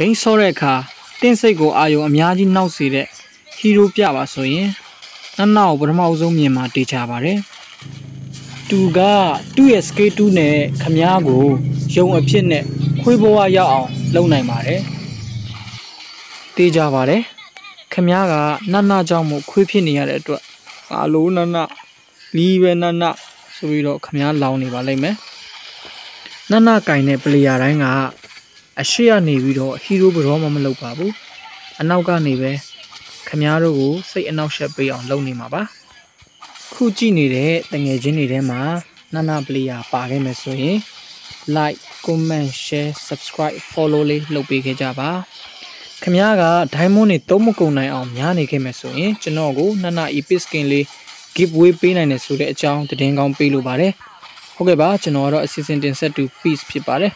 ဂိမ်းဆော့တဲ့အခါတင့်စိတ်ကိုအာယုံအများကြီးနှောက်စေတဲ့ဟီးရိုးပြပါဆိုရင်နနကိုပထမဆုံးမြင်မှာတေချာပါတယ်သူကသူ့ရဲ့ skate 2နဲ့ခမားကိုယုံအဖြစ်နဲ့ခွေးဘဝရောက်အောင်လုပ်နိုင်ပါတယ်တေချာပါတယ်ခမားကနကြောင့်မို့ခွေးဖြစ်နေရတဲ့အတွက်ဘာလို့နလီးပဲနဆိုပြီးတော့ခမားလောင်နေပါလိမ့်မယ်နကင်တဲ့ပလေယာတိုင်းကအရှိကနေပြီးတော့ဟီးရိုးဘရောမှမလုပ်ပါဘူးအနောက်ကနေပဲခမားတို့ကိုစိတ်အနှောက်အယှက်ပေးအောင်လုပ်နေမှာပါခုကြည့်နေတဲ့တငယ်ချင်းတွေထဲမှာနပလေယာပါခဲ့မယ်ဆိုရင် like comment share subscribe follow လေးလုပ်ပေးခဲ့ကြပါခမားက diamond တွေသုံးမကုန်နိုင်အောင်များနေခဲ့မယ်ဆိုရင်ကျွန်တော်ကိုန epic skin လေး giveaway ပေးနိုင်တယ်ဆိုတဲ့အကြောင်းသတင်းကောင်းပေးလိုပါတယ်ဟုတ်ကဲ့ပါကျွန်တော်ကတော့အစီအစဉ်တင်ဆက်သူ peace ဖြစ်ပါတယ်